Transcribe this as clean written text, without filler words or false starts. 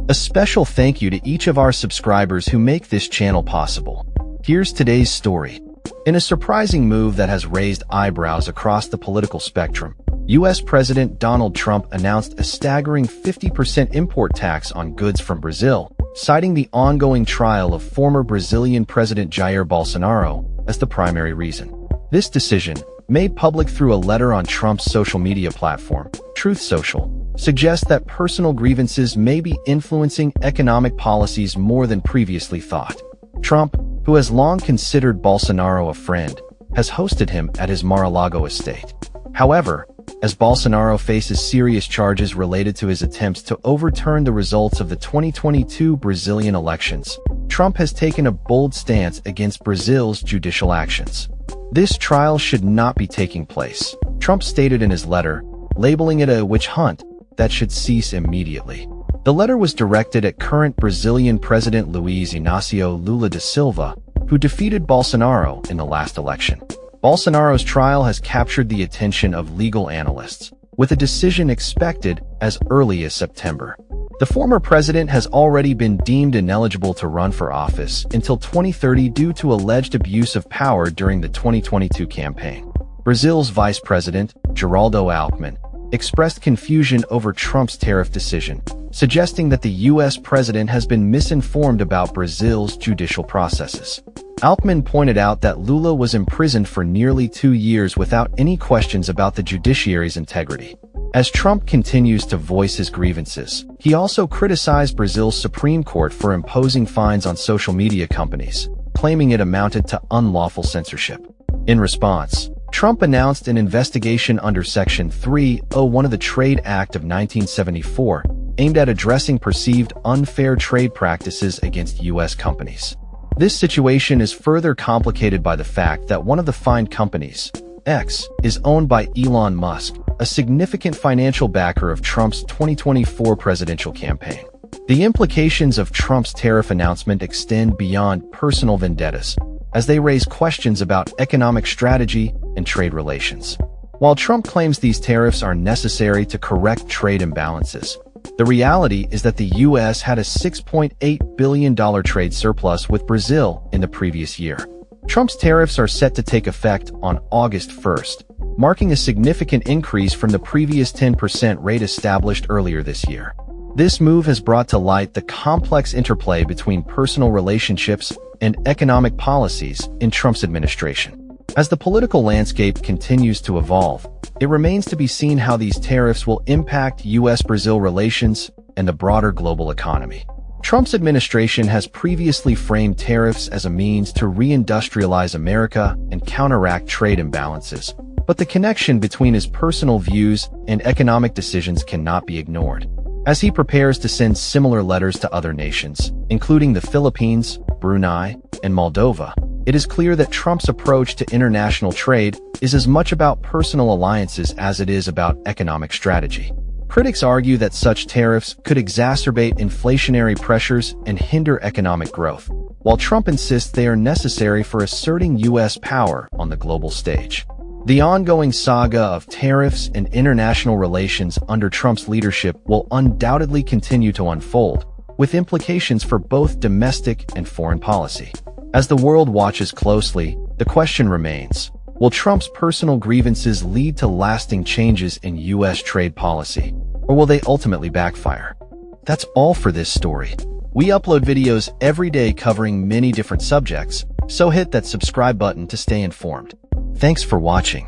A special thank you to each of our subscribers who make this channel possible. Here's today's story. In a surprising move that has raised eyebrows across the political spectrum, U.S. President Donald Trump announced a staggering 50% import tax on goods from Brazil, citing the ongoing trial of former Brazilian President Jair Bolsonaro as the primary reason. This decision, made public through a letter on Trump's social media platform, Truth Social, suggests that personal grievances may be influencing economic policies more than previously thought. Trump, who has long considered Bolsonaro a friend, has hosted him at his Mar-a-Lago estate. However, as Bolsonaro faces serious charges related to his attempts to overturn the results of the 2022 Brazilian elections, Trump has taken a bold stance against Brazil's judicial actions. This trial should not be taking place, Trump stated in his letter, labeling it a witch hunt that should cease immediately. The letter was directed at current Brazilian President Luiz Inácio Lula da Silva, who defeated Bolsonaro in the last election. Bolsonaro's trial has captured the attention of legal analysts, with a decision expected as early as September. The former president has already been deemed ineligible to run for office until 2030 due to alleged abuse of power during the 2022 campaign. Brazil's Vice President, Geraldo Alckmin, expressed confusion over Trump's tariff decision, suggesting that the U.S. president has been misinformed about Brazil's judicial processes. Alckmin pointed out that Lula was imprisoned for nearly 2 years without any questions about the judiciary's integrity. As Trump continues to voice his grievances, he also criticized Brazil's Supreme Court for imposing fines on social media companies, claiming it amounted to unlawful censorship. In response, Trump announced an investigation under Section 301 of the Trade Act of 1974, aimed at addressing perceived unfair trade practices against U.S. companies. This situation is further complicated by the fact that one of the fined companies, X, is owned by Elon Musk, a significant financial backer of Trump's 2024 presidential campaign. The implications of Trump's tariff announcement extend beyond personal vendettas, as they raise questions about economic strategy and trade relations. While Trump claims these tariffs are necessary to correct trade imbalances, the reality is that the U.S. had a $6.8 billion trade surplus with Brazil in the previous year. Trump's tariffs are set to take effect on August 1st, marking a significant increase from the previous 10% rate established earlier this year. This move has brought to light the complex interplay between personal relationships and economic policies in Trump's administration. As the political landscape continues to evolve, it remains to be seen how these tariffs will impact U.S.-Brazil relations and the broader global economy. Trump's administration has previously framed tariffs as a means to reindustrialize America and counteract trade imbalances, but the connection between his personal views and economic decisions cannot be ignored. As he prepares to send similar letters to other nations, including the Philippines, Brunei, and Moldova, it is clear that Trump's approach to international trade is as much about personal alliances as it is about economic strategy. Critics argue that such tariffs could exacerbate inflationary pressures and hinder economic growth, while Trump insists they are necessary for asserting U.S. power on the global stage. The ongoing saga of tariffs and international relations under Trump's leadership will undoubtedly continue to unfold, with implications for both domestic and foreign policy. As the world watches closely, the question remains, will Trump's personal grievances lead to lasting changes in U.S. trade policy, or will they ultimately backfire? That's all for this story. We upload videos every day covering many different subjects, so hit that subscribe button to stay informed. Thanks for watching.